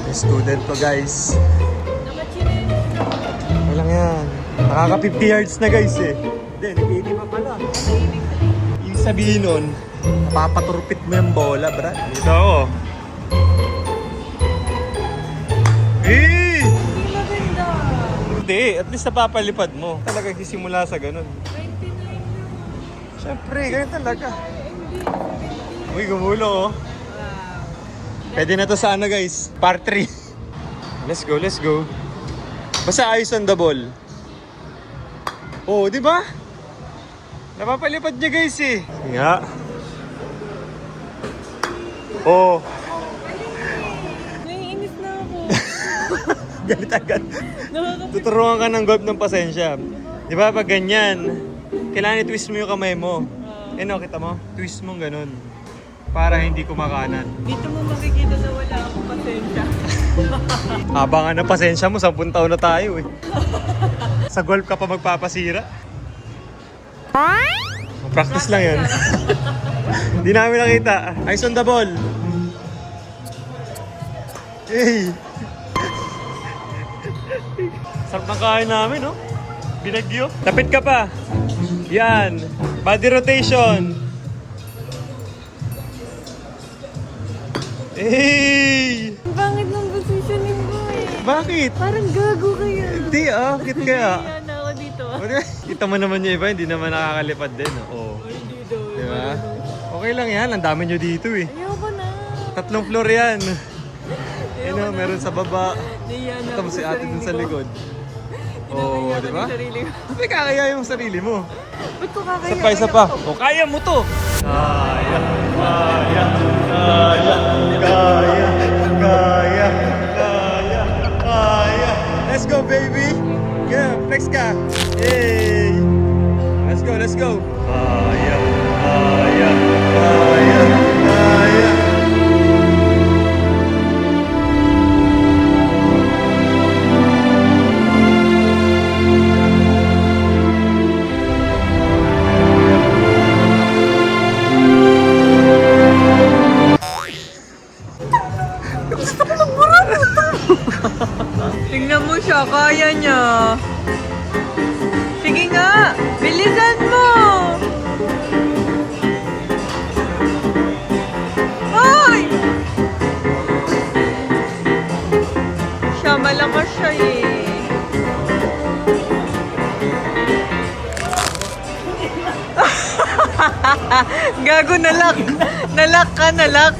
Student to guys. Walang yan. Nakaka 50 yards na guys eh. Hindi, nag-80 pa pala. Yung sabihin nun, napapaturpit mo yung bola, brad. Dito ako. Eh! Hindi, at least napapalipad mo. Talagang sisimula sa ganun. 29 lang. Siyempre, ganyan talaga. Uy, gumulo oh. Pwede na to sa ano guys, part 3. Let's go, let's go. Basta ayos on the ball. Oh, di ba? Napapalipad niya guys eh. Nga. Oh. Naiinis na ako. Galit agad. Tuturuan ka ng golf ng pasensya. Di ba pag ganyan, kailangan i-twist mo yung kamay mo. Eh no, kita mo? Twist mo ganun. Para hindi kumakanan. Dito mo makikita na wala akong pasensya. Abangan na pasensya mo, 10 taon na tayo eh. Sa golf ka pa magpapasira. Practice lang yan. Hindi namin nakita. Eyes on the ball. Hey! Sarap ng kain namin, no? Binagyo. Tapit ka pa. Yan. Body rotation. Hey! Ang pangit ng positioning mo eh. Bakit? Parang gago kayo. Hindi ah, bakit kaya? Kaya na ako dito. Kita mo naman yung iba, hindi naman nakakalipad din. Oh. Hindi daw. Di ba? Okay lang yan, ang dami nyo dito eh. Ayoko na. 3 floor yan. Ano, meron sa baba. Naiya na Ito mo si ate dun sa likod. Oh, di ba? Sarili ko. Hindi kakaya yung sarili mo. Ba't ko kakaya? Isa pa. Oh, kaya mo to. Kaya, kaya, kaya, kaya, kaya, kaya, kaya. Let's go, baby. Yeah, flex ka. Hey. Let's go, let's go. Kaya, kaya, kaya, kaya. Tingnan mo siya, kaya niya. Sige nga, bilisan mo! Ay! Siya, malakas siya eh. Gago, nalak. Nalak ka, nalak.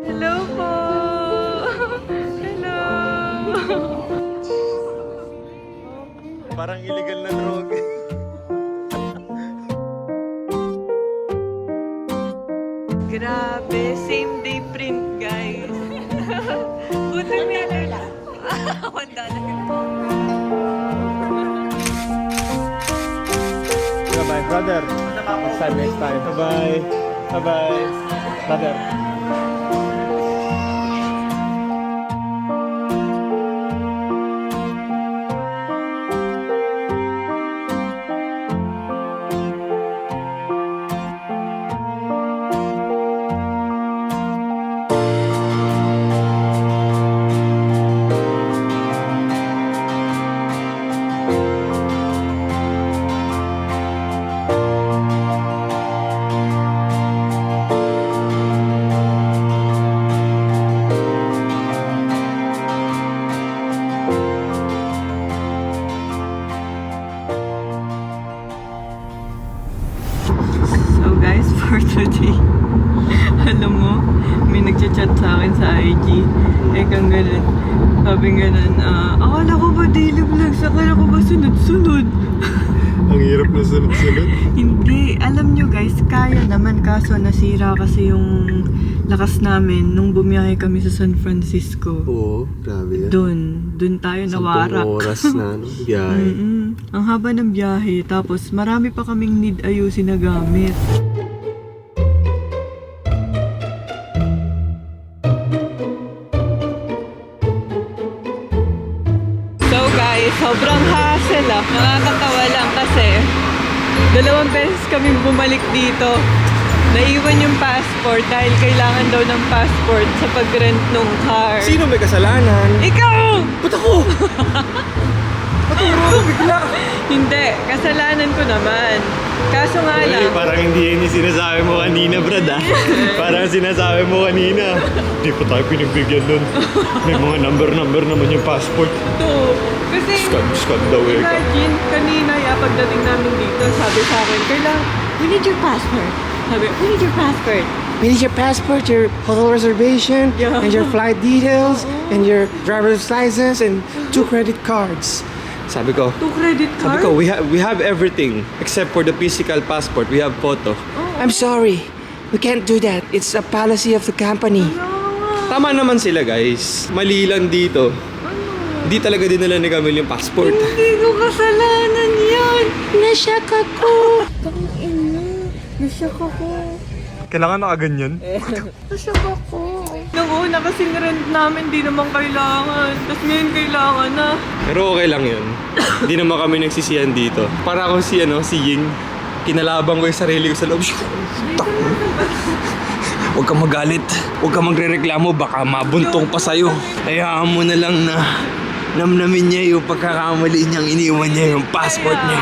Hello po! Hello! Parang illegal na droga. Grabe, same day print guys. Buti may $1. Bye-bye, brother. Next time, next time. Bye-bye. Bye-bye. Brother. For today. Alam mo, may nagchat-chat sa akin sa IG. Kang ganun. Sabi ganun, akala ko ba daily vlogs? Akala ko ba sunod-sunod? Ang hirap na sunod-sunod. Hindi. Alam nyo guys, kaya naman kaso nasira kasi yung lakas namin nung bumiyahe kami sa San Francisco. Oo, grabe yan. Doon tayo 10 nawarak. oras na, no? Biyahe. Ang haba ng biyahe. Tapos marami pa kaming need ayusin na gamit. guys, sobrang hassle ah. Nakakatawa lang kasi 2 beses kaming bumalik dito. Naiwan yung passport dahil kailangan daw ng passport sa pag-rent ng car. Sino may kasalanan? Ikaw! Ba't ako? Paturo ako bigla. Hindi, kasalanan ko naman. Kaso nga lang, Parang hindi yun yung sinasabi mo kanina, Brad ah. Parang sinasabi mo kanina. Hindi pa tayo pinagbigyan nun. May mga number naman yung passport. ito. Kasi, Scan daw eh. imagine, kanina pagdating namin dito, sabi sa akin, kailangan, we need your passport. Sabi, we need your passport. We need your passport, your hotel reservation, Yeah. and your flight details, and your driver's license, and 2 credit cards. Sabi ko, 2 credit sabi card? ko, we have everything except for the physical passport. We have photo. I'm sorry, we can't do that. It's a policy of the company. Tama naman sila, guys. Mali lang dito. Hindi talaga dinala ni Camille yung passport. Hindi ko kasalanan yan. Nasyak ako. Tangina, nasyak ako. Kailangan nakaganyan? Nasyak ako. Nung una kasing rent namin, di naman kailangan. Tapos ngayon kailangan na. Pero okay lang yun. Hindi naman kami nagsisiyan dito. Para ako si Ying. Kinalabang ko yung sarili ko sa loob. Huwag kang magalit. Huwag kang magre-reklamo. Baka mabuntong pa sa'yo. Hayaan mo na lang na namnamin niya yung pagkakamali niyang iniwan niya yung passport niya.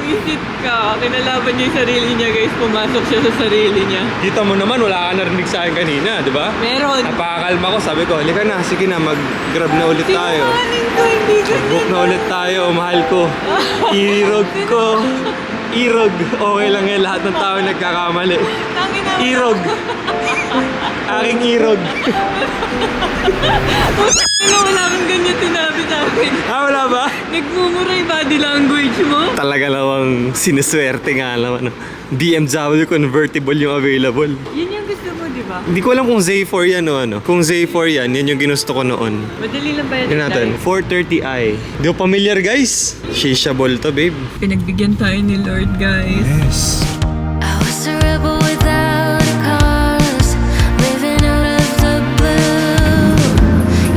Visit ka. Kinalaban niya yung sarili niya, guys. Pumasok siya sa sarili niya. Kita mo naman, wala ka narinig sa akin kanina, di ba? Meron. Napakakalma ko. Sabi ko, halika na. Sige na, mag-grab na ulit tayo. Sinungaling ko, hindi ka Book na ulit tayo, mahal ko. Irog ko. Irog. Okay lang yan, lahat ng tao nagkakamali. Tangina mo. Irog. Aking irog. Wala kang ganyan sinabi sa akin. Wala ba? Nagmumura yung body language mo. Talaga namang sinuswerte nga naman. BMW convertible yung available. Yun yung gusto mo, di ba? Hindi ko alam kung Z4 yan o ano. Kung Z4 yan, yan yung ginusto ko noon. Madali lang ba yan? Yun natin, 430i. Di ko familiar guys. Shishabol to babe. Pinagbigyan tayo ni Lord, guys. Yes. I was a rebel without a cause, living out of the blue.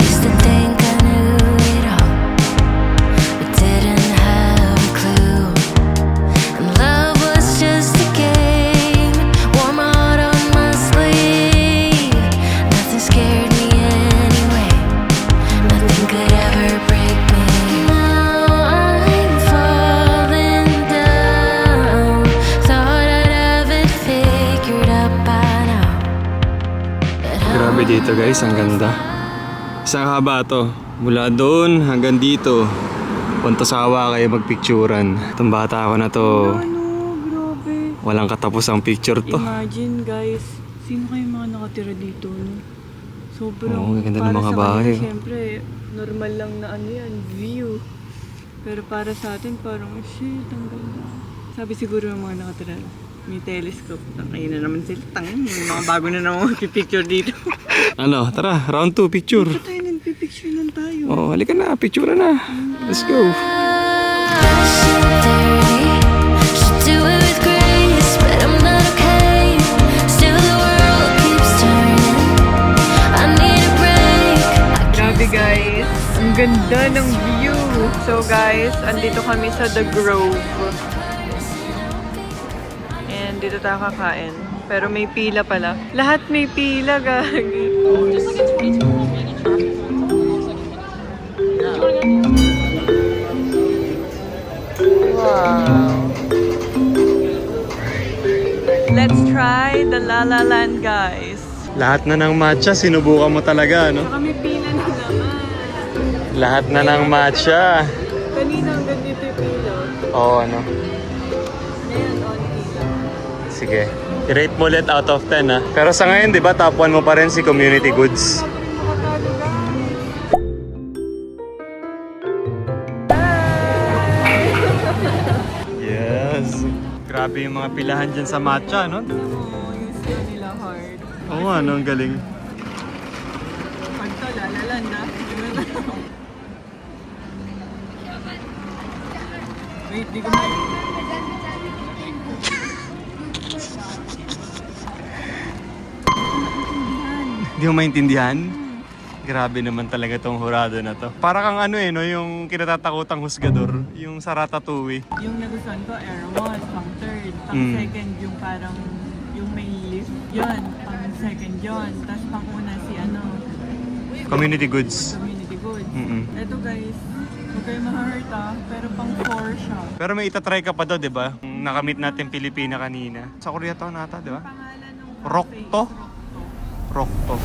Used to think I knew it all, but didn't have a clue. And love was just a game, wore my heart on my sleeve. Nothing scared me anyway, nothing could ever break me. Now I'm falling down, thought I'd have it figured out by now. Grabe dito guys, ang ganda. Isang haba to. Mula doon hanggang dito. Puntasawa kayo magpicturan. Itong bata ako na to, Ano, grabe. walang katapusang picture to. Imagine, guys, sino kayo mga nakatira dito, no? Sobrang, Oo, ganda ng para mga sa bahay. kanila, syempre, normal lang na ano yan, view. Pero para sa atin, parang, shit, ang ganda. Sabi siguro ng mga nakatira, may telescope. Kayo na naman sila. Tangin, may mga bago na naman picture dito. Ano, tara, round 2, picture. Ito tayo, nagpipicture lang tayo. Oh, halika na, picture na. Let's go. Should do it with grace, but I'm not okay. Still the world keeps turning. I need a break. Grabe guys, ang ganda ng view. So guys, andito kami sa The Grove. And dito tayo kakain. Pero may pila pala. Lahat may pila, gagi. Wow. Let's try the La La Land, guys. Lahat na ng matcha, sinubukan mo talaga, no? Saka may pila na naman. Lahat na ng matcha. Kanina hanggang dito yung pila. Oo, ano? Ayan, on pila. Sige. I-rate mo ulit out of 10, ha? Pero sa ngayon, di ba, top 1 mo pa rin si Community Goods? Yes. Grabe yung mga pilahan dyan sa matcha, no? Oo, yung skill nila hard. Oo nga, no? Ang galing. Pag to, lalalan na. Wait, di ko ma... Hindi mo maintindihan? Grabe naman talaga tong hurado na to. Para kang ano no, yung kinatatakutang husgador. Yung sa Ratatouille. Yung nagustuhan ko, Air 1, pang third. Pang second, yung parang, yung may lift. Yun, pang second yun. Tapos pang una si ano, Community goods. community goods. Mm-mm. Ito guys, huwag kayo ma-hurt pero pang 4 siya. Pero may itatry ka pa daw, di ba? Nakamit natin Pilipina kanina. Sa Koreatown nata, di ba? Pangalan ng Rokto? Rokto.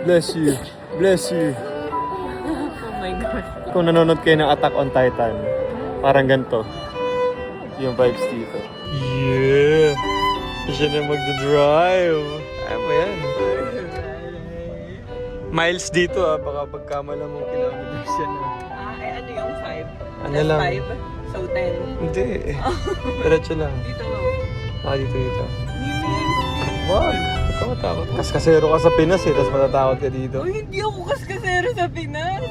Bless you. Bless you. Oh my God. Kung nanonood kayo ng Attack on Titan, parang ganito. Yung vibes dito. Yeah! Siya na magdadrive. Ay mo yan. Miles dito baka pagkamala mong kilometers yan ano yung 5? Ano lang? 5? So 10. Hindi. Diretso lang. Dito. Dito. Mimi and Steve. Wag! Huwag ka matakot. Kaskasero ka sa Pinas tapos matatakot ka dito. Uy, hindi ako kaskasero sa Pinas.